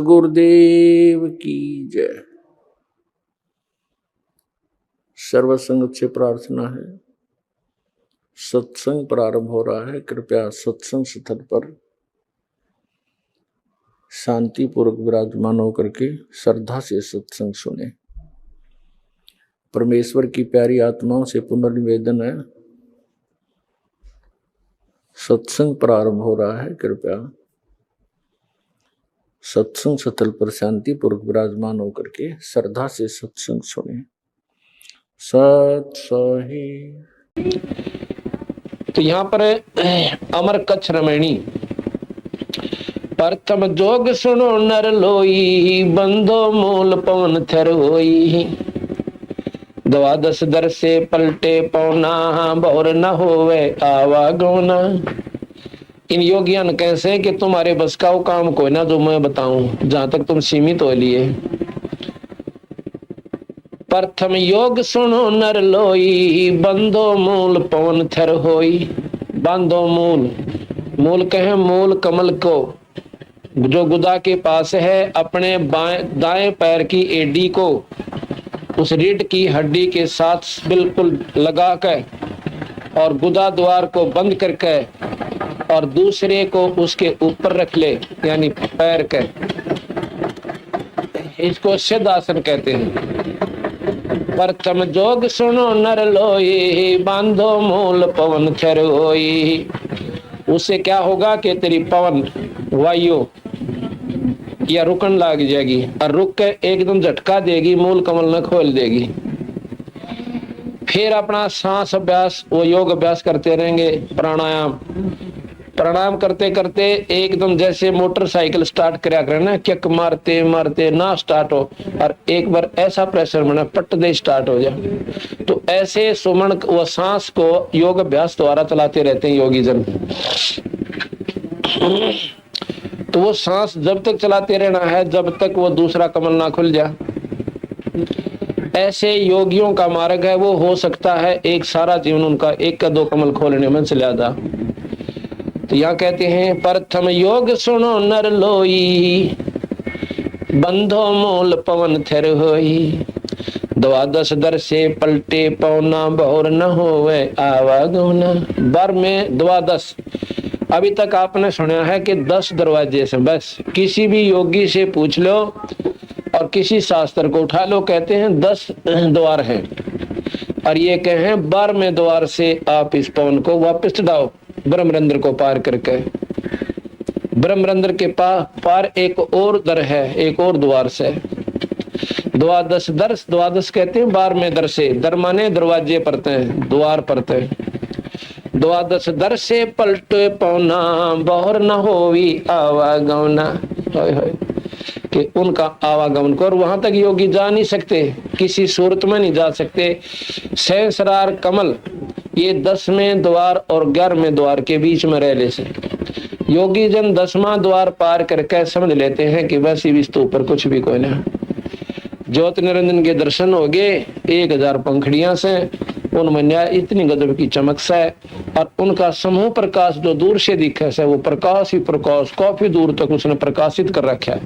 सतगुरुदेव की जय। सर्वसंग से प्रार्थना है, सत्संग प्रारंभ हो रहा है। कृपया सत्संग स्थल पर शांतिपूर्वक विराजमान होकर के श्रद्धा से सत्संग सुने। परमेश्वर की प्यारी आत्माओं से पुनर्निवेदन है, सत्संग प्रारंभ हो रहा है। कृपया सत्संग स्थल पर शांतिपूर्वक विराजमान होकर के श्रद्धा से सत्संग सुने। सत सही। तो यहाँ पर अमर कच्छ रमणी प्रथम जोग सुनो नर लोई, बंधो मूल पवन थर होई। द्वादश दर से पलटे पौना, बहुर न होवे आवागोना। इन योगियों ने कैसे कि तुम्हारे बस का वो काम कोई ना जो मैं बताऊं, जहां तक तुम सीमित हो लिए। प्रथम योग सुनो नर लोई, बंधो मूल पवन थर होई। बांधो मूल, मूल कहे मूल कमल को, जो गुदा के पास है, अपने दाएं पैर की एडी को उस रीढ़ की हड्डी के साथ बिल्कुल लगा कर और गुदा द्वार को बंद करके और दूसरे को उसके ऊपर रख ले, यानी पैर के। इसको सिद्ध आसन कहते हैं। प्रथम जोग सुनो नर लोई, बांधो मूल पवन थर होई। उससे क्या होगा कि तेरी पवन वायु या रुकन लग जाएगी और रुक के एकदम झटका देगी, मूल कमल न खोल देगी। फिर अपना सांस अभ्यास, वो योग अभ्यास करते रहेंगे। प्राणायाम करते करते एकदम जैसे मोटरसाइकिल स्टार्ट करया करे ना, किक मारते मारते ना स्टार्ट हो, और एक बार ऐसा प्रेशर बना पट दे स्टार्ट हो जाए। तो ऐसे सुमन व सांस को योग अभ्यास द्वारा चलाते रहते हैं योगी जन। तो वो सांस जब तक चलाते रहना है जब तक वो दूसरा कमल ना खुल जाए। ऐसे योगियों का मार्ग है, वो हो सकता है एक सारा जीवन उनका एक का दो कमल खोलने में चला जा। तो यहाँ कहते हैं प्रथम योग सुनो नर लोई, बंधो मूल पवन थर होई। द्वादश दर से पलटे पौना, बहुर न होवे आवागोना। बर में द्वादश, अभी तक आपने सुना है कि 10 दरवाजे से, बस किसी भी योगी से पूछ लो और किसी शास्त्र को उठा लो, कहते हैं 10 द्वार हैं। और ये कहे 12वें द्वार से आप इस पवन को वापस चढ़ाओ, ब्रह्मरंध्र को पार करके। ब्रह्मरंध्र के पार एक और दर है, एक और द्वार से। द्वादश दर्श, द्वादश कहते हैं 12वें दर से। दर माने दरवाजे पड़ते हैं, द्वार पड़ते हैं। द्वादश दर से पलटे पौना, बहुर न होवी आवागमना। कि उनका आवागमन को, और वहां तक योगी जा नहीं सकते, किसी सूरत में नहीं जा सकते। सहस्रार कमल ये 10वें द्वार और 11वें द्वार के बीच में रह ले से योगी जन 10वां द्वार पार करके समझ लेते हैं कि बस इस तो ऊपर कुछ भी कोई नहीं। ज्योत निरंजन के दर्शन हो गए 1000 पंखड़ियां से, उनमें न्याय इतनी गजब की चमक से, और उनका समूह प्रकाश जो दूर से दिखे से, वो प्रकाश ही प्रकाश काफी दूर तक उसने प्रकाशित कर रखा है।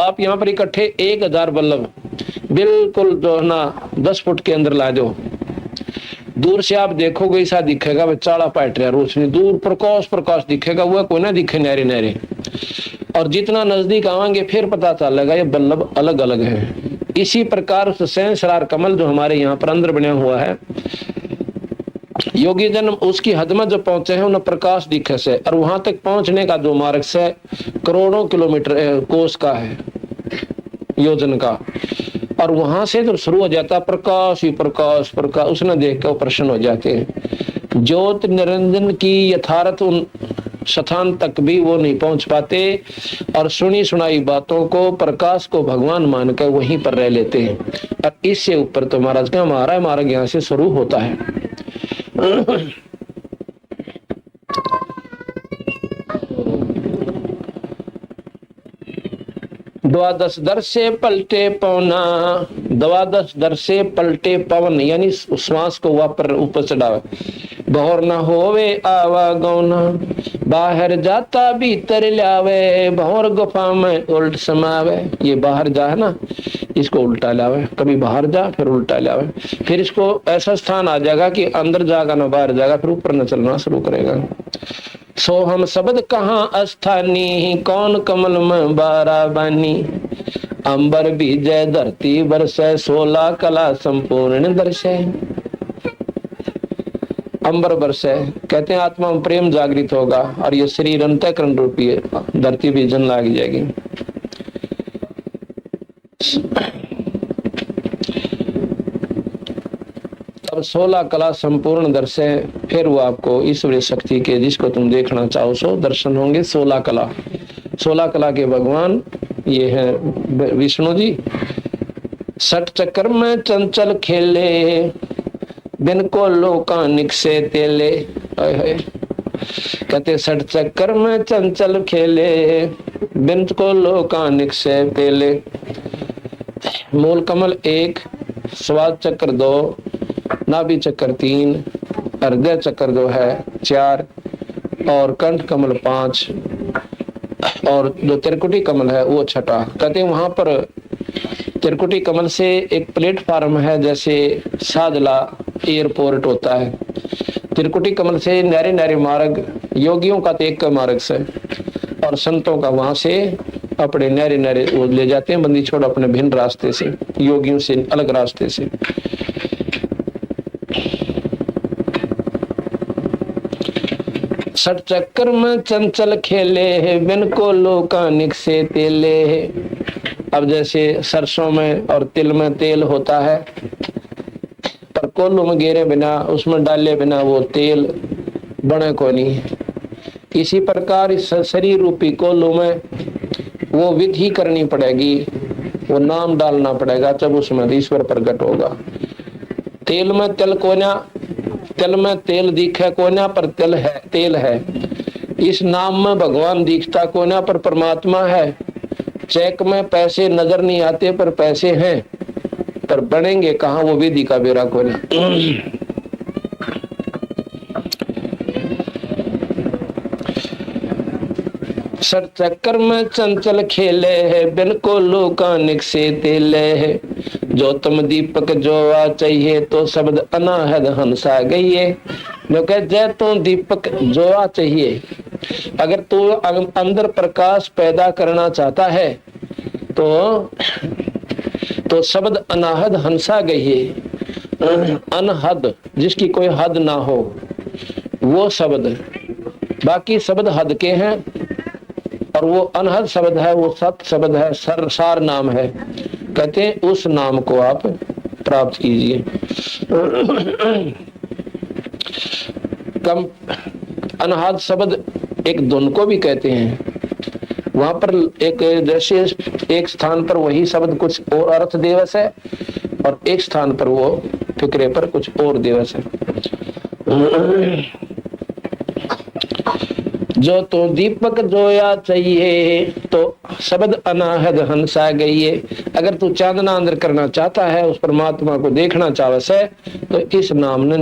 आप यहाँ पर इकट्ठे 1000 बल्लभ बिल्कुल जो है ना 10 फुट के अंदर ला दो, दूर से आप देखोगे ऐसा दिखेगा चाड़ा पाट रहा रोशनी, दूर प्रकाश प्रकाश दिखेगा, वह कोई ना दिखे नहरे नहरे। और जितना नजदीक आवेंगे फिर पता चलेगा ये बल्लभ अलग अलग है। इसी प्रकार सहस्रार कमल जो हमारे यहाँ पर अंदर बना हुआ है, योगी जन उसकी हद में जो पहुंचे हैं उन्हें प्रकाश दिखे से, और वहां तक पहुंचने का जो मार्ग से करोड़ों किलोमीटर कोस का है, योजन का। और वहां से जब शुरू हो जाता प्रकाश ही प्रकाश प्रकाश, उसने देख कर प्रसन्न हो जाते हैं। ज्योत निरंजन की यथार्थ उन स्थान तक भी वो नहीं पहुंच पाते, और सुनी सुनाई बातों को, प्रकाश को भगवान मानकर वहीं पर रह लेते हैं। और इससे ऊपर तो महाराज का हमारा मार्ग यहाँ से शुरू होता है। द्वादश दर से पलटे पवना, द्वादश दर से पलटे पवन, यानी श्वास को ऊपर चढ़ावे। भौर न होवे आवागौना, बाहर जाता भीतर लावे, भौर गुफा में उल्ट समावे। ये बाहर जा है ना, इसको उल्टा लावे, कभी बाहर जा फिर उल्टा लावे, फिर इसको ऐसा स्थान आ जाएगा कि अंदर जाएगा ना बाहर जाएगा, फिर ऊपर न चलना शुरू करेगा। सो हम शब्द कहाँ अस्थानी, कौन कमल में बारा बानी, अंबर बीजय धरती बरसै, 16 कला संपूर्ण दर्शे। अंबर बरसै कहते हैं आत्मा में प्रेम जागृत होगा और ये शरीर अंतःकरण रूपी धरती भी जन लाग जाएगी। अब 16 कला संपूर्ण दर्शे, फिर वो आपको ईश्वरीय शक्ति के जिसको तुम देखना चाहो सो दर्शन होंगे। 16 कला, 16 कला के भगवान ये है विष्णु जी। 60 चक्र में चंचल खेले, बिन को लोकानिक से तेले। कहते 60 चक्कर में चंचल खेले, बिन को लोकानिक से तेले। मूल कमल 1, स्वाद चक्र 2, नाभि चक्र 3, हृदय चक्र जो है 4, और कंठ कमल 5, और जो त्रिकुटी कमल है वो 6। कहते हैं वहां पर त्रिकुटी कमल से एक प्लेटफार्म है, जैसे सादला एयरपोर्ट होता है। त्रिकुटी कमल से नारे नारे मार्ग, योगियों का तो एक का मार्ग से, और संतों का वहां से अपने नारे नारे वो ले जाते हैं बंदी छोड़ अपने भिन्न रास्ते से, योगियों से अलग रास्ते से। सठ चक्कर में चंचल खेले, बिन को लोकानिक से तेले। अब जैसे सरसों में और तिल में तेल होता है, पर कोल्लू में गेरे बिना, उसमें डाले बिना वो तेल बने को नहीं। इसी प्रकार इस शरीर रूपी कोल्लू में वो विधि करनी पड़ेगी, वो नाम डालना पड़ेगा, जब उसमें ईश्वर प्रकट होगा। तेल में तिल कोना, तिल में तेल दिखे कोना पर तेल है। इस नाम में भगवान दिखता कोना पर परमात्मा है। चेक में पैसे नजर नहीं आते पर पैसे हैं, पर बनेंगे कहाँ वो विधि का बेरा कोना। सर चक्कर में चंचल खेले है, बिल्कुल लोकानिक से तेले है। जो तुम दीपक जो आ चाहिए, तो शब्द अनाहद हंसा गई है। जो कह जय तो दीपक जो आ चाहिए, अगर तू अंदर प्रकाश पैदा करना चाहता है तो शब्द अनाहद हंसा गई है। अनहद जिसकी कोई हद ना हो वो शब्द, बाकी शब्द हद के हैं, और वो अनहद शब्द है, वो सत शब्द है, सार नाम है। कहते हैं उस नाम को आप प्राप्त कीजिए। कम अनहद शब्द एक धुन को भी कहते हैं। वहां पर एक जैसे एक स्थान पर वही शब्द कुछ और अर्थ दिवस है, और एक स्थान पर वो फिक्रे पर कुछ और दिवस है। जो तो दीपक जोया चाहिए, तो शब्द अनाहद हंसा गई है। अगर तू चांदना अंदर करना चाहता है, उस परमात्मा को देखना चाहता है, तो इस नाम ने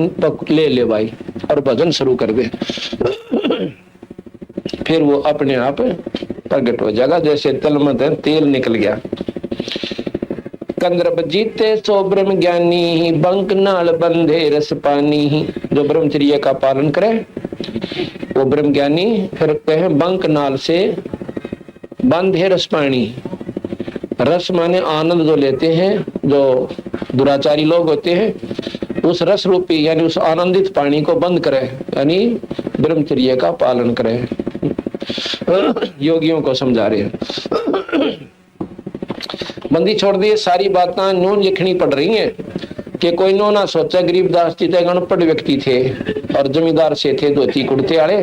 ले ले भाई और भजन शुरू कर दे। फिर वो अपने आप प्रकट हो जाएगा, जैसे तल में तेल निकल गया। कंद्रब जीते सो ब्रह्म ज्ञानी, बंक नाल बंधे रस पानी। जो ब्रह्मचर्य का पालन करे वो ब्रह्म ज्ञानी। फिर कहे बंक नाल से बंधे रस पानी। रस माने आनंद जो लेते हैं, जो दुराचारी लोग होते हैं, उस रस रूपी यानी उस आनंदित पानी को बंद करे, यानी ब्रह्मचर्य का पालन करे। योगियों को समझा रहे हैं। बंदी छोड़ दिए, सारी बातें न्यून लिखनी पड़ रही हैं कि कोई नो ना सोचा। गरीबदास जी गणपढ़ व्यक्ति थे और जमींदार से थे, धोती कुर्ते वाले।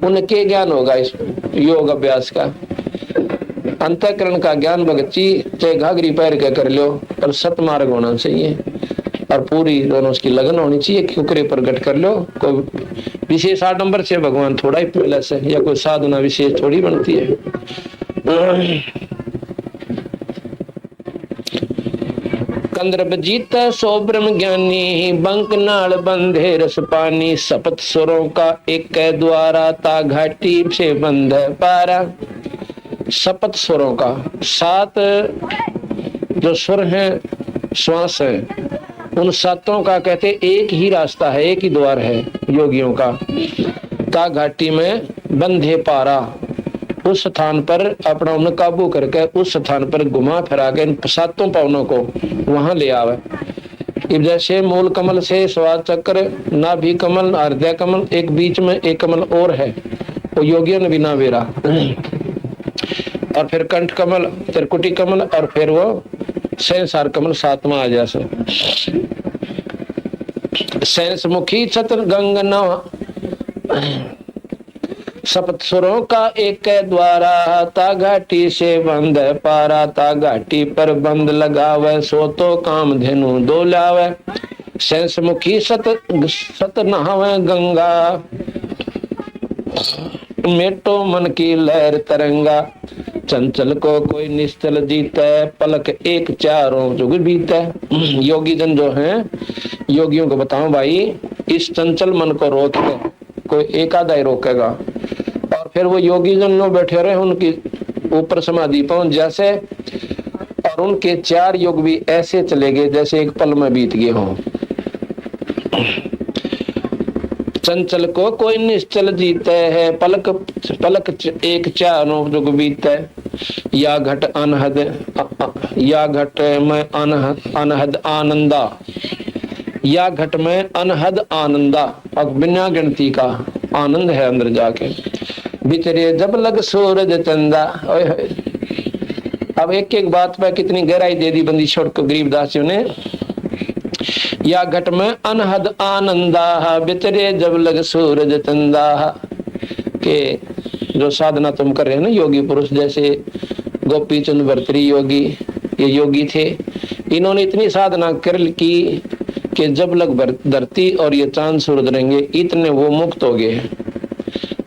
उनके ज्ञान होगा इस योग अभ्यास का, अंतःकरण का ज्ञान। भगत जी चाहे घाघरी पैर के कर लो, पर सतमार्ग होना चाहिए और पूरी दोनों उसकी लगन होनी चाहिए। क्योंकि प्रकट कर लो, कोई विशेष आडंबर से भगवान थोड़ा ही प्लस है, या कोई साधना विशेष थोड़ी बनती है। कंदर्प जीता सो ब्रह्म ज्ञानी, बंक नाल बंधे रस पानी। सपत सुरों का एक द्वारा, ता घाटी से बंध पारा। सपत सुरों का, 7 जो सुर हैं, श्वास है, उन 7 का कहते एक ही रास्ता है, एक ही द्वार है योगियों का। ता घाटी में बंधे पारा, उस स्थान पर अपना उन्हें काबू करके उस स्थान पर घुमा फिरा के इन 7 पावनों को वहां ले आवे। इब जैसे मूल कमल से स्वाद चक्र, नाभि कमल, हृदय कमल, एक बीच में एक कमल और है, वो योगियों ने भी ना बेरा। और फिर कंठ कमल, त्रिकुटी कमल, और फिर वो सहस्रार कमल 7वां आ जैसे। सहस मुखी छत्र गंगना, सप्त सुरों का एक द्वारा, ता घाटी से बंद पारा। ता घाटी पर बंद लगावे, सो तो काम धेनु डोलावे। सहस मुखी सत नहावे गंगा, मेटो मन की लहर तरंगा। चंचल को कोई निश्चल जीते, पलक एक चारों जुग बीते। योगी जन जो हैं, योगियों को बताऊं भाई, इस चंचल मन को रोक के कोई एक आधा ही रोकेगा, और फिर वो योगी जन नो बैठे रहे उनकी ऊपर समाधि पहुंच जैसे, और उनके 4 युग भी ऐसे चले गए जैसे एक पल में बीत गए हों। चंचल को कोई निश्चल जीते है, पलक पलक एक चारों जुग बीते। या घट अनहद, या घट में अनहद आनंदा, या घट में अनहद आनंदा, अब बिना गिनती का आनंद है अंदर जाके। बिचरे जब लग सूरज चंदा। अब एक एक बात पर कितनी गहराई दे दी बंदी छोड़ को गरीबदासियों ने। या घट में अनहद आनंदा, बिचरे जब लग सूरज चंदा। के जो साधना तुम कर रहे हो ना योगी पुरुष, जैसे गोपी चंद भर्तृ योगी, ये योगी थे, इन्होंने इतनी साधना कर की कि जब लग धरती और ये चांद सूरज रहेंगे, इतने वो मुक्त हो गए,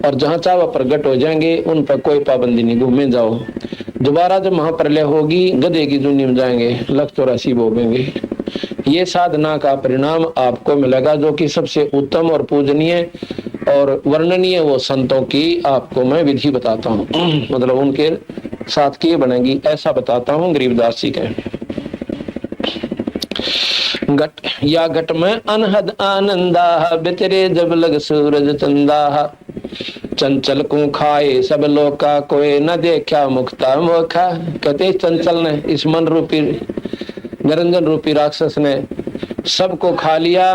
और जहां चावा प्रगट हो जाएंगे उन पर कोई पाबंदी नहीं, घूमे जाओ। दोबारा जब महाप्रलय होगी गधे की दुनिया में जाएंगे, 184 भोगेंगे। ये साधना का परिणाम आपको मिलेगा, जो कि सबसे उत्तम और पूजनीय और वर्णनीय वो संतों की आपको मैं विधि बताता हूँ, मतलब उनके साथ की बनेगी ऐसा बताता हूँ गरीबदास जी के। घट या घट में अनहद आनंदा, बितरे जब लग सूरज चंदा। चंचल को खाए सब लोका, कोई न देखा मुक्ता मोखा। कहते चंचल ने, इस मन रूपी निरंजन रूपी राक्षस ने सबको खा लिया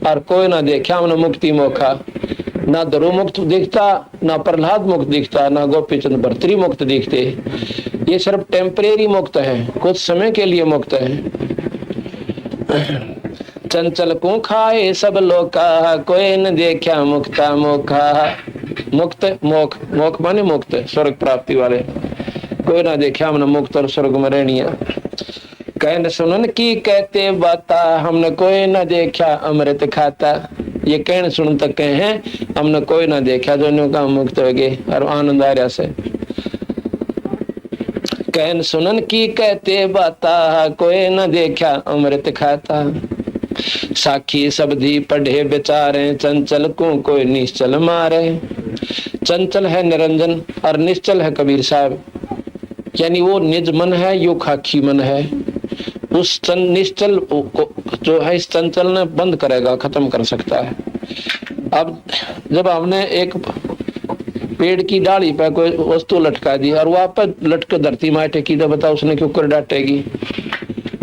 और कोई ना देखा उन्हें मुक्ति मोखा। ना ध्रुव मुक्त दिखता, ना प्रहलाद मुक्त दिखता, ना गोपीचंद भर्तृ मुक्त दिखते। ये सिर्फ टेम्परेरी मुक्त है, कुछ समय के लिए मुक्त है। चंचल को खाए सब लोका, कोई न देखा मुक्ता मोखा। मुक्त मोख, मोख माने मुक्त, स्वर्ग प्राप्ति वाले। कोई ना देखा हमने मुक्त और स्वर्ग में रहनिया। कहन सुनन की कहते बाता, हमने कोई ना देखा अमृत खाता। ये कहन सुन तक कहे हैं, हमने कोई ना देखा जो न्यू का मुक्त हो गए और आनंद आ रहा से। कहन सुनन की कहते बाता, कोई न देखा अमृत खाता। साखी शब्दी पढ़े बेचारे, चंचल को कोई निश्चल मारे। चंचल है निरंजन और निश्चल है कबीर साहब, यानी वो निज मन है, यो खाकी मन है। उस निश्चल को जो है इस चंचल ने बंद करेगा, खत्म कर सकता है। अब जब हमने एक पेड़ की डाली पर कोई वस्तु लटका दी और वहां पर लटक धरती में टेकी, तो बताओ उसने क्यों कर डांटेगी?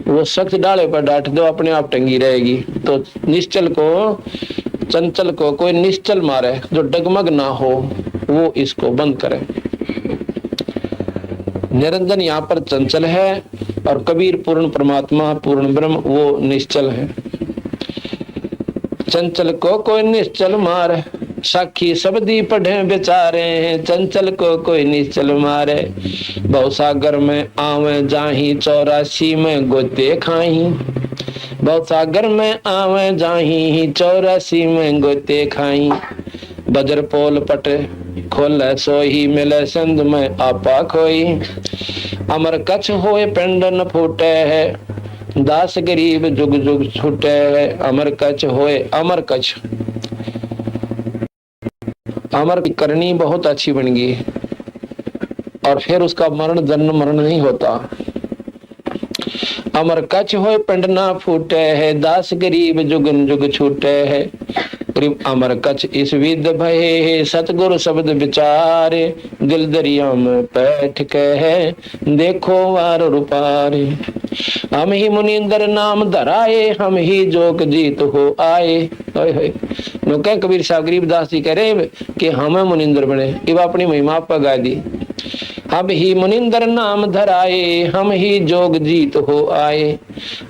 वो सख्त डाले पर डांट दो, अपने आप टंगी रहेगी। तो निश्चल को, चंचल को कोई निश्चल मारे जो डगमग ना हो, वो इसको बंद करे। निरंजन यहाँ पर चंचल है और कबीर पूर्ण परमात्मा पूर्ण ब्रह्म वो निश्चल है। चंचल को कोई निश्चल मारे, साखी शब्दी पढ़े बेचारे। चंचल को कोई निश्चल मारे, भवसागर में आवे जाही, 84 में गोते खाही। भवसागर में आवे जाही, 84 में गोते खाई। बजर पोल पट खोले सोही, मिले सिंध में आपा खोई। अमर कच्छ होए पिंड न फूटे है, दास गरीब जुग जुग छूटे, अमर कछ होए अमर कछ। अमर की करनी बहुत अच्छी बन गई और फिर उसका मरण जन्म मरण नहीं होता। अमर कछ होए पिंड ना फूटे है, दास गरीब जुगन जुग छूटे है। अमर कछ इस विद भये, सतगुरु शब्द विचारे, दिल दरिया में बैठ के है, देखो वार रूपारे। हम ही मुनिंदर नाम धराए, हम ही जोग जीत हो आए। नो कह कबीर साहब गरीबदास जी कह रहे कि हमें मुनिंदर बने, इब अपनी महिमा पगा दी। हम ही मुनिंदर नाम धराए, हम ही जोग जीत हो आए।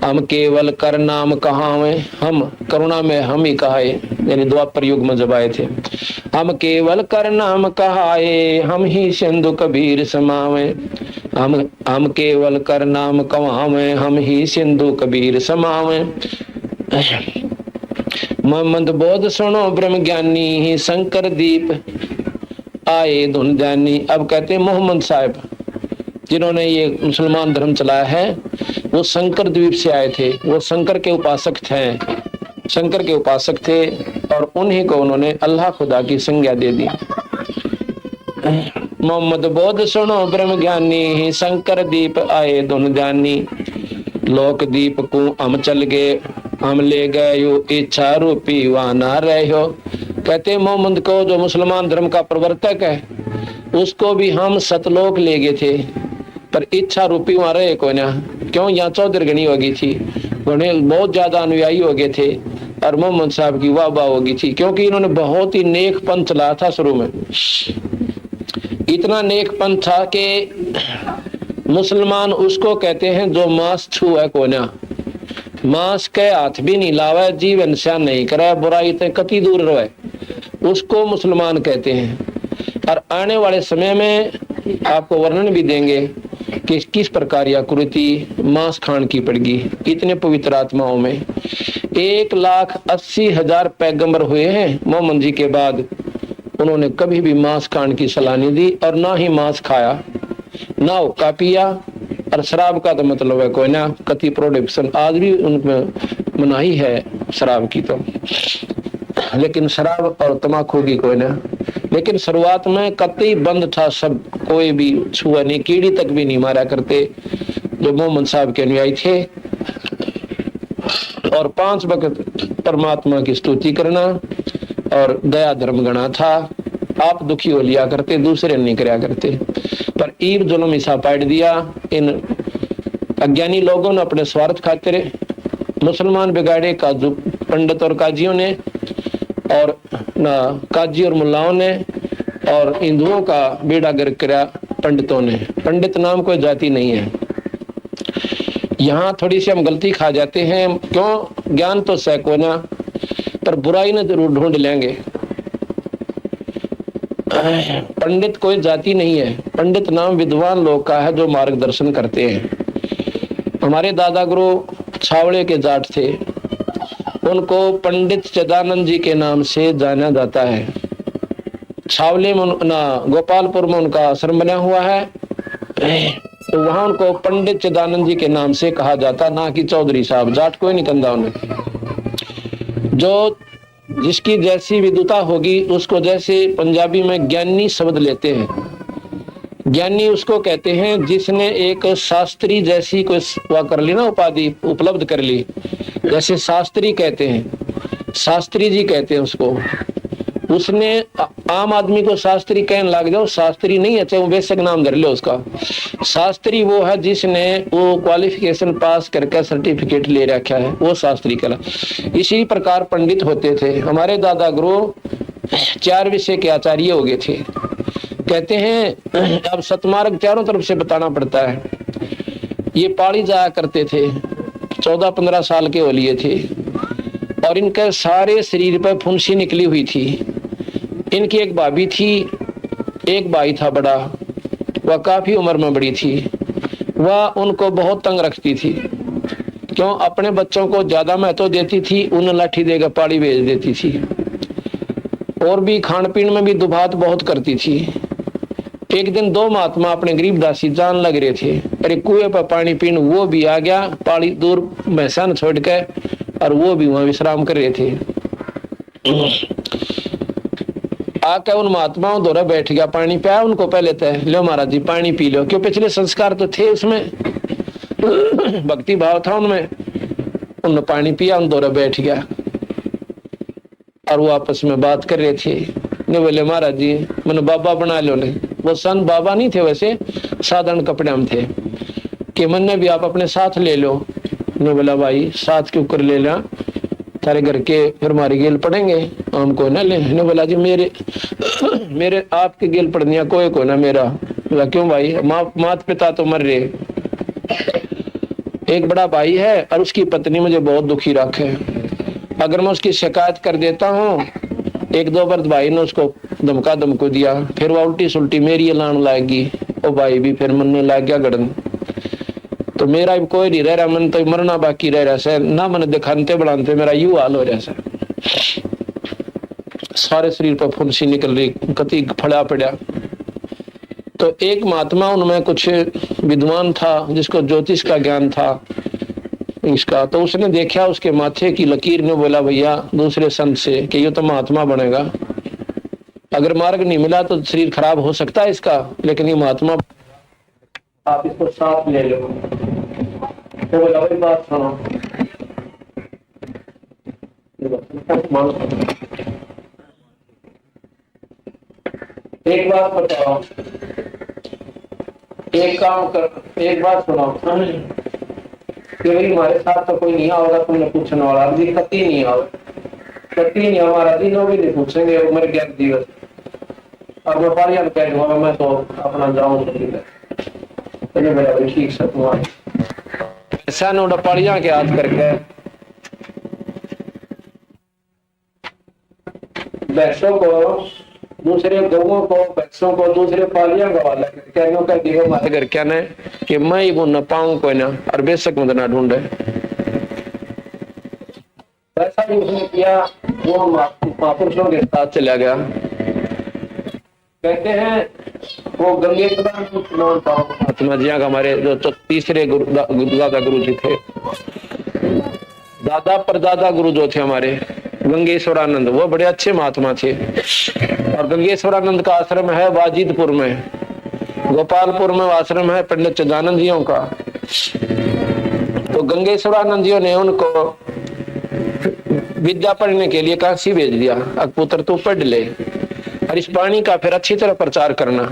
हम केवल कर नाम कहावे, हम करुणा में हम ही कहाए, यानी द्वापर युग में जब आए थे। हम केवल कर नाम कहाए, हम ही सिंधु कबीर समावे। हम केवल कर नाम कहावे, हम ही सिंधु कबीर समावे। मोहम्मद बोध सुनो ब्रह्म ज्ञानी, शंकर दीप आए धुन जानी। अब कहते हैं मोहम्मद साहब जिन्होंने ये मुसलमान धर्म चलाया है, वो शंकर द्वीप से आए थे, वो शंकर के उपासक थे, शंकर के उपासक थे और उन्हीं को उन्होंने अल्लाह खुदा की संज्ञा दे दी। मोहम्मद बोध सुनो ब्रह्म ज्ञानी, शंकर दीप आए धुन जानी। लोक दीप को हम चल गए, हम ले गए यो इच्छा रूपी वहां ना रहे हो। कहते मोहम्मद को जो मुसलमान धर्म का प्रवर्तक है, उसको भी हम सतलोक ले गए थे, पर इच्छा रूपी वहां रहे को ना। क्यों? यहाँ चौधरगणी हो गई थी, उन्हें बहुत ज्यादा अनुयायी हो गए थे और मोहम्मद साहब की वाह वाह हो गई थी, क्योंकि इन्होंने बहुत ही नेक पंथ चलाया था। शुरू में इतना नेक पंथ था कि मुसलमान उसको कहते हैं जो मांस छू है कोना, मांस के हाथ भी नहीं लावे, जीवन से नहीं करे, बुराई से कति दूर रहे, उसको मुसलमान कहते हैं। और आने वाले समय में आपको वर्णन भी देंगे कि किस प्रकार यह कुरीति मांस खान की पड़गी। इतने पवित्र आत्माओं में 1,80,000 पैगंबर हुए हैं मोहम्मद जी के बाद, उन्होंने कभी भी मांस खान की सलाह नहीं दी और ना ही मांस खाया, ना हुक्का पिया। और शराब का तो मतलब है कोई ना, कति प्रोडक्शन आज भी उनमें मनाही है शराब की तो, लेकिन शराब और तमाकू की कोई ना। लेकिन शुरुआत में कतई बंद था सब, कोई भी छुआ नहीं, कीड़ी तक भी नहीं मारा करते जो मोहम्मद साहब के अनुयायी थे। और 5 वक्त परमात्मा की स्तुति करना और दया धर्म गणा था। आप दुखी हो लिया करते, दूसरे नहीं कराया करते। पर ईब जुल्म ईसा पाट दिया इन अज्ञानी लोगों ने अपने स्वार्थ खातिर। मुसलमान बिगाड़े काजू पंडित और काजियों ने, और ना काजी और मुल्लाओं ने, और हिंदुओं का बेड़ा गर्क करा पंडितों ने। पंडित नाम कोई जाति नहीं है। यहाँ थोड़ी सी हम गलती खा जाते हैं। क्यों? ज्ञान तो सैको ना, पर बुराई न जरूर ढूंढ लेंगे। पंडित कोई जाति नहीं है, पंडित नाम विद्वान लोग का है जो मार्गदर्शन करते हैं। हमारे दादा गुरु छावड़े के जाट थे, उनको पंडित चिदानंद जी के नाम से जाना जाता है। छावले में ना गोपालपुर में उनका आश्रम बना हुआ है, तो वहां उनको पंडित चिदानंद जी के नाम से कहा जाता, ना कि चौधरी साहब। जाट कोई नहीं कंधा उन्हें। जो जिसकी जैसी विद्वता होगी उसको, जैसे पंजाबी में ज्ञानी शब्द लेते हैं, ज्ञानी उसको कहते हैं जिसने एक शास्त्री जैसी कोई वह कर ली ना, उपाधि उपलब्ध कर ली। जैसे शास्त्री कहते हैं, शास्त्री जी कहते हैं उसको। उसने आम आदमी को शास्त्री कहने लग जाओ, शास्त्री नहीं है, चाहे वो बेशक नाम धर ले उसका। शास्त्री वो है जिसने वो क्वालिफिकेशन पास करके सर्टिफिकेट ले रखा है, वो शास्त्री कहला। इसी प्रकार पंडित होते थे। हमारे दादा गुरु 4 विषय के आचार्य हो गए थे। कहते हैं अब सतमार्ग चारों तरफ से बताना पड़ता है। ये पाड़ी जाया करते थे, 14-15 साल के हो लिए थे, और इनके सारे शरीर पर फुंसी निकली हुई थी। इनकी एक भाभी थी, एक भाई था बड़ा, वह काफी उम्र में बड़ी थी। वह उनको बहुत तंग रखती थी। क्यों? अपने बच्चों को ज्यादा महत्व देती थी, उन लाठी देकर पाड़ी भेज देती थी। और भी खान पीन में भी दुभात बहुत करती थी। एक दिन दो महात्मा अपने गरीबदासी जान लग रहे थे, अरे कुएं पर पानी पीने वो भी आ गया, पानी दूर मैसान छोड़ के, और वो भी वहां विश्राम कर रहे थे। आके उन महात्माओं द्वारा बैठ गया, पानी पिया उनको, पहले तय लो महाराज जी पानी पी लो, क्यों पिछले संस्कार तो थे उसमें, भक्ति भाव था उनमें। उन्होंने पानी पिया, उन द्वारा बैठ गया और वो आपस में बात कर रहे थे। ने बोले महाराज जी मैंने बाबा बना लो। नहीं, वो संत बाबा नहीं थे, वैसे साधारण कपड़े में थे, कि मन भी आप अपने साथ ले लो। ने बोला भाई साथ क्यों कर ले ला, तारे घर के फिर हमारी गेल पड़ेंगे, हमको ना ले। ने बोला जी मेरे आपके गेल पड़निया कोई को ना मेरा। बोला क्यों भाई, माता पिता तो मर रहे, एक बड़ा भाई है और उसकी पत्नी मुझे बहुत दुखी रखे, अगर मैं उसकी शिकायत कर देता हूँ, एक दो बार भाई ने उसको धमको दिया, फिर वो उल्टी सुल्टी मेरी लान लाएगी, वो भाई भी फिर मन में लाग गया गड़न, तो मेरा भी कोई नहीं रह रहा, मन तो मरना बाकी रह रहा है ना, मन दिखाते बढ़ाते मेरा यू हाल हो रहा है, सारे शरीर पर फुंसी निकल रही, कति फड़ा पड़ा। तो एक महात्मा उनमें कुछ विद्वान था जिसको ज्योतिष का ज्ञान था इसका, तो उसने देखा उसके माथे की लकीर ने, बोला भैया दूसरे संत से कि ये तो महात्मा बनेगा, अगर मार्ग नहीं मिला तो शरीर खराब हो सकता है इसका, लेकिन ये महात्मा आप इसको साथ ले लो। तो बोला भाई बात सुनो, एक बात बताओ, एक काम कर, एक बात सुनो कि भाई हमारे साथ तो कोई नहीं आओगा, तुमने पूछने वाला अभी कति नहीं आओ, कति नहीं हमारा दिनों भी नहीं पूछेंगे, उम्र क्या दिवस और व्यापारी कह दूंगा मैं तो अपना जाऊँ, तो मेरा भी ठीक से तुम्हारे ऐसा नोड़ा पाड़िया के हाथ करके भैंसों को दूसरे गौओं को भैंसों को दूसरे पालियां का वाला कर दिया हमारे घर क्या न कि मैं ही वो न पाऊं कोई ना, और बेशक मुझे ना ढूंढे। ऐसा भी उसने किया, वो महापुरुषों के साथ चला गया। कहते हैं वो गंगे महात्मा जी का हमारे जो तीसरे दादा गुरु जी थे, दादा परदादा गुरु जो थे हमारे गंगेश्वरानंद, वो बड़े अच्छे महात्मा थे। और गंगेश्वरानंद का आश्रम है वाजिदपुर में, गोपालपुर में आश्रम है पंडित चिदानंद जियों का। तो गंगेश्वरानंद जियों ने उनको विद्या पढ़ने के लिए काशी भेज दिया, अब पुत्र तू पढ़ ले और इस पानी का फिर अच्छी तरह प्रचार करना।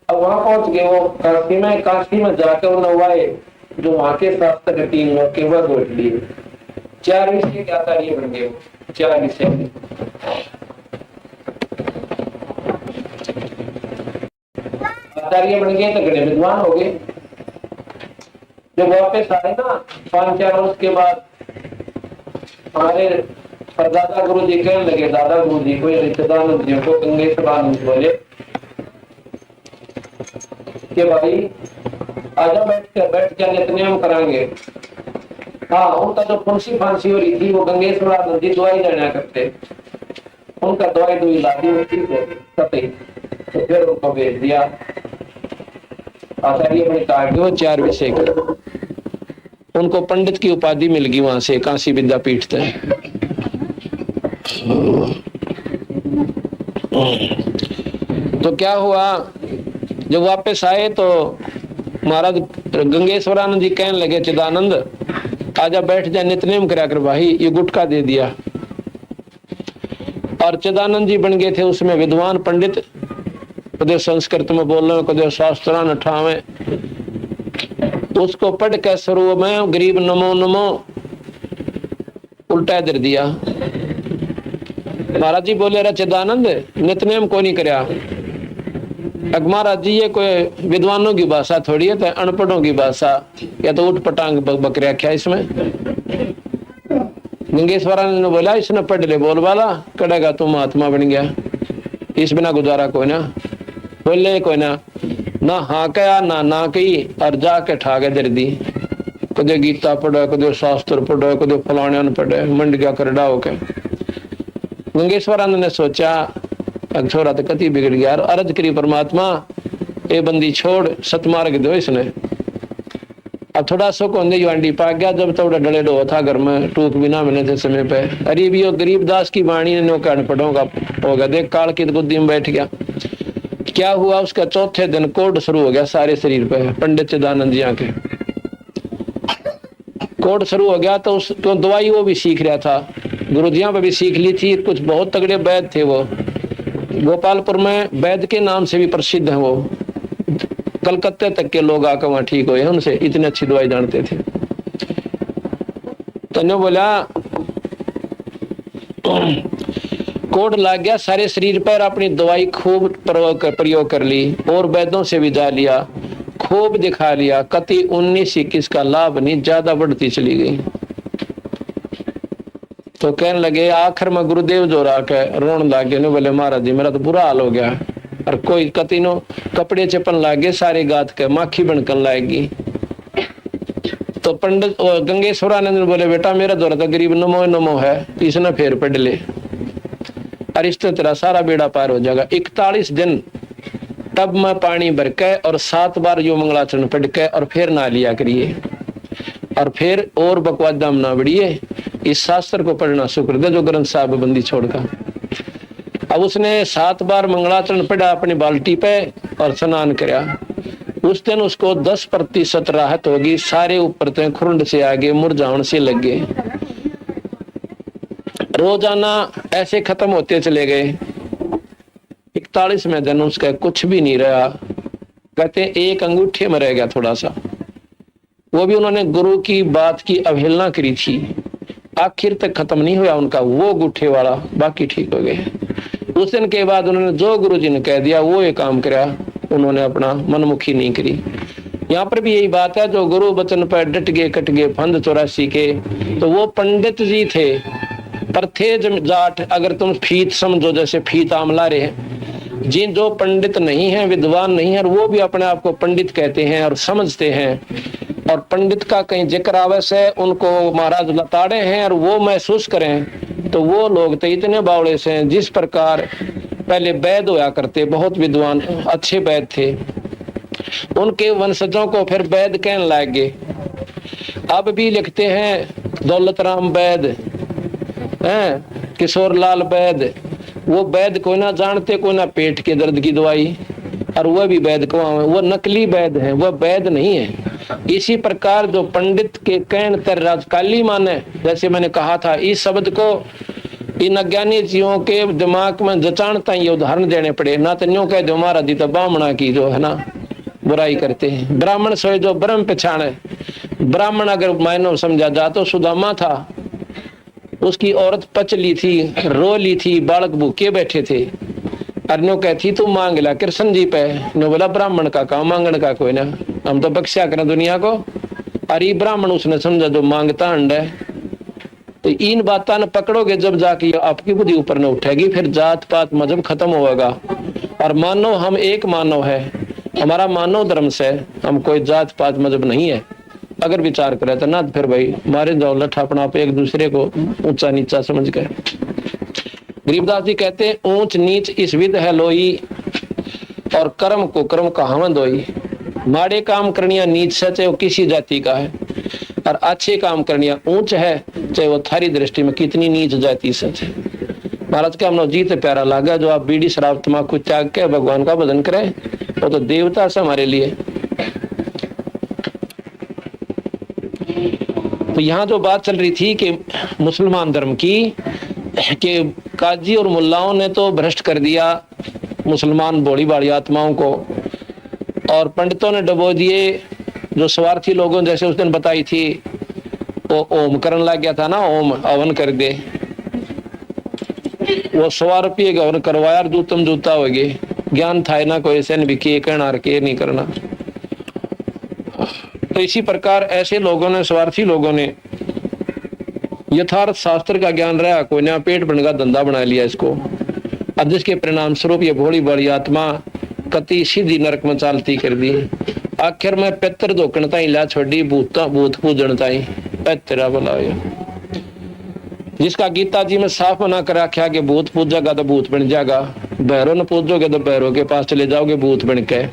अब वहां पहुंच गए वो काशी में जाकर वो नवाए जो वहां के शास्त्र तीन लोग के वह बोल लिए, 4 विषय के आचार्य बन गए, 4 विषय आचार्य बन गए तो बड़े विद्वान हो गए। जब वापस आए ना 5-4 वर्ष के बाद, हमारे दादा गुरु जी कहने लगे, दादा गुरु जी को रिश्तेदार जी को गंगेश्वरानंद बोले कि भाई आजा बैठ के नित्य नियम कराएंगे। हाँ, उनका जो फुंसी फांसी हो रही थी वो गंगेश्वरानंद जी दवाई लेना करते, उनका दवाई लाती हुई, तो फिर उनको भेज दिया आचार्य ने कहा कि वो 4 विषय के, उनको पंडित की उपाधि मिल गई वहां से, काशी विद्यापीठ से। तो क्या हुआ, जब वापस आए तो महाराज गंगेश्वरानंद जी कहने लगे चिदानंद आजा बैठ जा, नित्यनेम करा कर भाई, ये गुटखा दे दिया। और चिदानंद जी बन गए थे उसमें विद्वान पंडित, कदे संस्कृत में बोल रहे, कदे शास्त्रान अठावे, उसको पढ़ के शुरू में गरीब नमो नमो उल्टा दर दिया। महाराज जी बोले रे चिदानंद नित्यनेम को नहीं करया, महाराज जी ये कोई विद्वानों की भाषा थोड़ी है, तो अनपढ़ों की भाषा, या तो उठ पटांग बकरिया क्या इसमें। गंगेश्वरानंद ने बोला इसने पढ़ ले बोल वाला कड़ेगा, तू महात्मा बन गया, इस बिना गुजारा कोई ना। बोले कोई ना हाँ कया ना कही, और जाके ठाके दर दी, कदे गीता पढ़ो, कदे शास्त्र पढ़ो, कदे फलाने पढ़े, मंड गया कर डाओ के। गंगेश्वरानंद ने सोचा छोरा तो कति बिगड़ गया। अर्ज करी परमात्मा ये बंदी छोड़, सतमार्ग दो इसने। अब थोड़ा सुख होने युवांडी पा गया, जब थोड़ा डले डो था घर में, टूक भी ना मिले थे समय पे। अरे भी गरीबदास की वाणी ने अनपढ़ों का होगा, देख काल की बुद्धि में बैठ गया। क्या हुआ, उसका चौथे दिन कोड शुरू हो गया सारे शरीर पे। पंडित चिदानंद जी के कोड शुरू हो गया, तो उसको दवाई वो भी सीख रहा था, गुरुजियां पे भी सीख ली थी। कुछ बहुत तगड़े वैद्य थे वो, गोपालपुर में वैद्य के नाम से भी प्रसिद्ध है वो। कलकत्ते तक के लोग आकर वहां ठीक हुए उनसे, इतनी अच्छी दवाई जानते थे। तो बोला कोड लग गया सारे शरीर पर, अपनी दवाई खूब प्रयोग कर ली और वैद्यों से भी जा लिया, खूब दिखा लिया, कति 19-21 का लाभ नहीं, ज्यादा बढ़ती चली गई। तो कहने लगे, आखिर में गुरुदेव जो राके रोन लागे ने, बोले महाराज जी मेरा तो बुरा हाल हो गया। और कोई कति नो कपड़े चपन लागे, सारे गात के माखी बनकन लाएगी। तो पंडित गंगेश्वरानंद ने बोले, बेटा मेरा दौरा तो गरीब नमो नमो है, इसने फेर पढ़ ले, और इससे तेरा सारा बेड़ा पार हो जाएगा। 41 दिन टब में पानी भर के और 7 बार यो मंगलाचरण पढ़ के और फिर ना लिया करिए, और फिर और बकवाद दाम ना बढ़िए। इस शास्त्र को पढ़ना शुक्र दे जो ग्रंथ साहब बंदी छोड़कर। अब उसने 7 बार मंगलाचरण पढ़ा अपनी बाल्टी पे और स्नान किया। उस दिन उसको 10% राहत होगी, सारे ऊपर से खुरंड से आगे मुरझाउन से लग गए। रोजाना ऐसे खत्म होते चले गए। 41वें दिन उसका कुछ भी नहीं रहा। कहते एक अंगूठे में रह गया थोड़ा सा, वो भी उन्होंने गुरु की बात की अवहेलना करी थी। आखिर तक खत्म नहीं हुआ उनका वो अंगूठे वाला, बाकी ठीक हो गए। उस दिन के बाद उन्होंने जो गुरु जी ने कह दिया वो ये काम करा, उन्होंने अपना मनमुखी नहीं करी। यहाँ पर भी यही बात है, जो गुरु वचन पर डट गए कट गए फंद 84 के, तो वो पंडित जी थे पर थे जाट। अगर तुम फीत समझो, जैसे फीत आमला रहे, जिन जो पंडित नहीं है, विद्वान नहीं है, और वो भी अपने आप को पंडित कहते हैं और समझते हैं, और पंडित का कहीं जिक्र आवे से उनको महाराज लताड़े हैं और वो महसूस करें, तो वो लोग तो इतने बावड़े से हैं। जिस प्रकार पहले वैद्य होया करते, बहुत विद्वान अच्छे वैद्य थे, उनके वंशजों को फिर वैद्य कहने लग गए। अब भी लिखते हैं दौलत राम वैद्य, किशोर लाल वैद्य, वो वैद्य कोई ना जानते, कोई ना पेट के दर्द की दवाई, और वह भी वैद्य को वो नकली वैद्य है, वह वैद्य नहीं है। इसी प्रकार जो पंडित के कहन तर राजकाली माने, जैसे मैंने कहा था, इस शब्द को इन अज्ञानी जीवों के दिमाग में जचाणता ये उदाहरण देने पड़े। ना तो न्यों कह दो महाराज जी तो ब्राह्मणा की जो है ना बुराई करते हैं। ब्राह्मण सोए जो ब्रह्म पहचाने। ब्राह्मण अगर मायनो समझा जा तो सुदामा था, उसकी औरत पचली थी, रो ली थी, बालक भूखे बैठे थे, अर्नो कहती तू मांग ला कृष्ण जी पे। नो बोला ब्राह्मण का काम मांगने का कोई ना, हम तो बख्शा करें दुनिया को। अरे ब्राह्मण उसने समझा जो मांगता अंड है। तो इन बातों ने पकड़ोगे जब जाके आपकी बुद्धि ऊपर न उठेगी, फिर जात पात मजहब खत्म होगा। और मानव हम एक मानव है, हमारा मानव धर्म से, हम कोई जात पात मजहब नहीं है। अगर विचार करे तो ना फिर भाई मारे जाओ लठ अपना आप एक दूसरे को ऊंचा नीचा समझ कर। गरीबदास जी कहते हैं ऊंच नीच इस विध है लोई, और कर्म को कर्म कहावत होई। माड़े काम करनिया नीच से, चाहे वो किसी जाति का है, और अच्छे काम करनिया ऊंच है, चाहे वो थारी दृष्टि में कितनी नीच जाति से। महाराज के हमने जीत प्यारा लगा, जो आप बीड़ी शराब तम्बाकू त्याग के भगवान का भजन करें, वो तो देवता से हमारे लिए। तो यहाँ जो बात चल रही थी कि मुसलमान धर्म की, कि काजी और मुल्लाओं ने तो भ्रष्ट कर दिया मुसलमान भोली भाली आत्माओं को, और पंडितों ने डबो दिए जो स्वार्थी लोगों, जैसे उस दिन बताई थी, वो ओम करने लग गया था ना, ओम हवन कर दे, वो 100 रुपये का हवन करवाया, दूतम जूता हो गए। ज्ञान था ना कोई ऐसे भी किए करना के नहीं करना। तो इसी प्रकार ऐसे लोगों ने, स्वार्थी लोगों ने यथार्थ शास्त्र का ज्ञान रहा, कोई नया पेट भरने का धंधा बना लिया इसको। अब जिसके परिणाम स्वरूप ये भोली बड़ी आत्मा कति सीधी नरक में चालती कर दी। आखिर में पितर धोकणता ही ला छोड़ी, भूत पूजनता ही पैतरा बुलाया। जिसका गीता जी में साफ मना कर रखा कि भूत पूजेगा तो भूत बन जाएगा, भैरव न पूजोगे तो भैरव के पास चले जाओगे भूत बन के,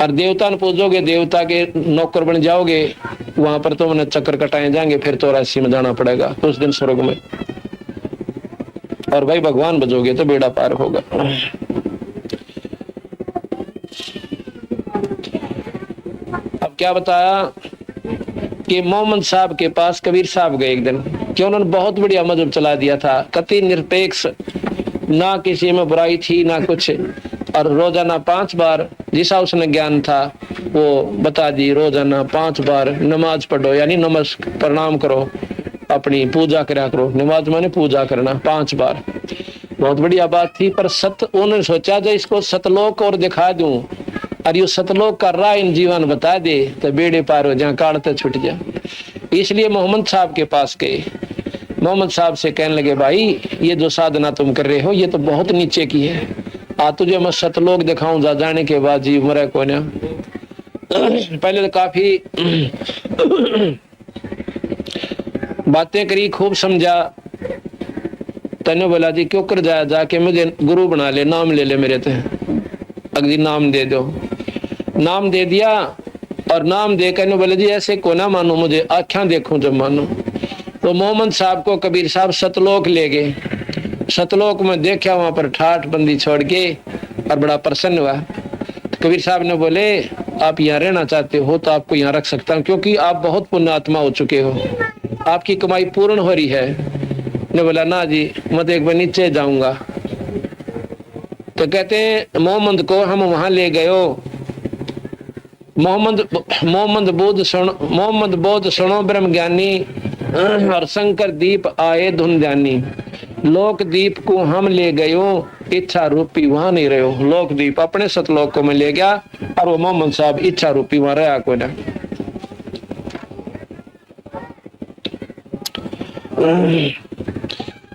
और देवता न पूजोगे देवता के नौकर बन जाओगे, वहां पर तो उन्हें चक्कर कटाए जाएंगे, फिर 84 में जाना पड़ेगा उस दिन स्वर्ग में। और भाई भगवान बजोगे तो बेड़ा पार होगा। अब क्या बताया कि मोहम्मद साहब के पास कबीर साहब गए एक दिन, कि उन्होंने बहुत बढ़िया मजहब चला दिया था, कति निरपेक्ष, ना किसी में बुराई थी ना कुछ, और रोजाना 5 बार जिसा उसने ज्ञान था वो बता दी, रोजाना 5 बार नमाज पढ़ो, यानी नमस्कार प्रणाम करो, अपनी पूजा करा करो, नमाज माने पूजा करना 5 बार, बहुत बढ़िया बात थी। पर उन्होंने सोचा जो इसको सतलोक और दिखा दूं, और ये सतलोक का राह इन जीवन बता दे तो बेड़े पार हो जाए, काल तो छुट जाए। इसलिए मोहम्मद साहब के पास गए, मोहम्मद साहब से कहने लगे भाई ये जो साधना तुम कर रहे हो ये तो बहुत नीचे की है, आ तुझे मैं सतलोक दिखाऊं, जा जाने के बाद जीव मरे को ना। पहले तो काफी बातें करी, खूब समझा, तने बोला जी क्यों कर जाया, जाके मुझे गुरु बना ले, नाम ले ले मेरे ते, अगली नाम दे दो। नाम दे दिया, और नाम देकर बोले जी ऐसे को ना मानो, मुझे आँखें देखूं जब मानो। तो मोहम्मद साहब को कबीर साहब सतलोक ले गए, सतलोक में देखा, वहां पर ठाठ बंदी छोड़ के, और बड़ा प्रसन्न हुआ। कबीर साहब ने बोले आप यहाँ रहना चाहते हो तो आपको यहाँ रख सकता हूँ, क्योंकि आप बहुत पुण्यात्मा हो चुके हो, आपकी कमाई पूर्ण हो रही है। ने बोला ना जी मैं तो एक बार नीचे जाऊंगा। तो कहते हैं मोहम्मद को हम वहां ले गए, मोहम्मद बोध सुनो ब्रह्म ज्ञानी, और शंकर दीप आए धुन ध्यानी। लोक दीप को हम ले गयो, इच्छा रूपी वहां नहीं रहो। लोक दीप अपने सतलोक को मैं ले गया, और वो मोहम्मद साहब इच्छा रूपी वहां रहा को ना।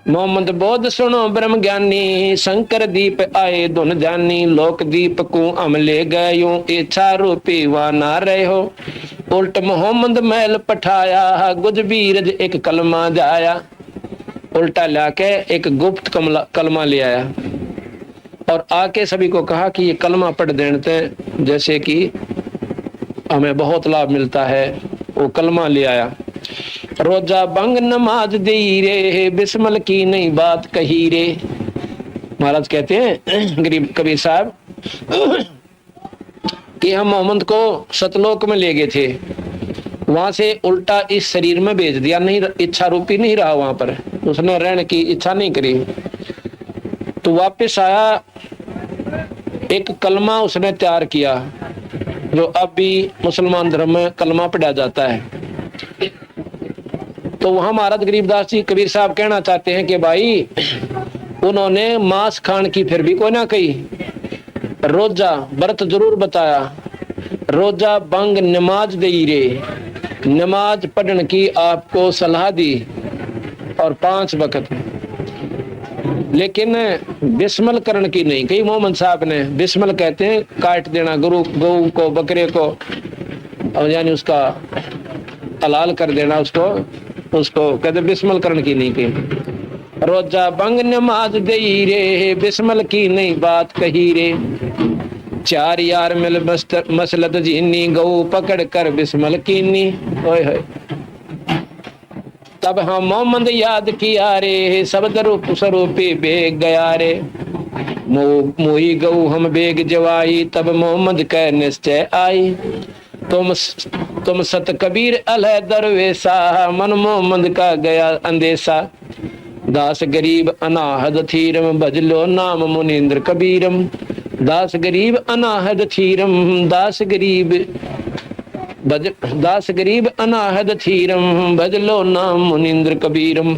मोहम्मद बोध सुनो ब्रह्म ज्ञानी, शंकर दीप आए धुन ध्यानी। लोक दीप को हम ले गयो, इच्छा रूपी वहां ना रहो। उल्ट मोहम्मद महल पठाया, गुज बीरज एक कलमा जाया। उल्टा लाके एक गुप्त कलमा ले आया, और आके सभी को कहा कि ये कलमा पढ़ देते जैसे कि हमें बहुत लाभ मिलता है। वो कलमा ले आया। रोजा बंग नमाज दे रे, बिस्मिल की नहीं बात कही रे। महाराज कहते हैं गरीब कबीर साहब कि हम मोहम्मद को सतलोक में ले गए थे, वहां से उल्टा इस शरीर में भेज दिया, नहीं इच्छा रूपी नहीं रहा वहां पर, उसने रहने की इच्छा नहीं करी। तो वापस आया, एक कलमा उसने तैयार किया, जो अब भी मुसलमान धर्म में कलमा पढ़ा जाता है। तो वहां महाराज गरीबदास जी कबीर साहब कहना चाहते हैं कि भाई उन्होंने मांस खान की फिर भी कोई ना कही, रोजा व्रत जरूर बताया, रोजा बंग नमाज दे रे, नमाज पढ़ने की आपको सलाह दी, और 5 वक्त, लेकिन बिस्मिल करण की नहीं कही मोहम्मद साहब ने। बिस्मिल कहते हैं काट देना गौ को, बकरे को, और यानी उसका हलाल कर देना, उसको कहते बिस्मिल करण की नहीं कही। रोजा बंग नमाज दे रे, बिस्मिल की नहीं बात कही रे। 4 यार मिल मसलत जीनी, गौ पकड़ कर बिस्मिल कीनी। ओए होए, तब हम मोहम्मद याद किया रे, शब्द रूप स्वरूपी बेग गया रे। मोही गौ हम बेग जवाई, तब मोहम्मद कह निश्चय आई। तुम सत कबीर अलह दरवेशा, मन मोहम्मद का गया अंदेशा। दास गरीब अनाहद थीरम, भजलो नाम मुनींद्र कबीरम। दास गरीब अनाहद थीरम, दास गरीब अनाहद थीरम, भजलो नाम मुनींद्र कबीरम।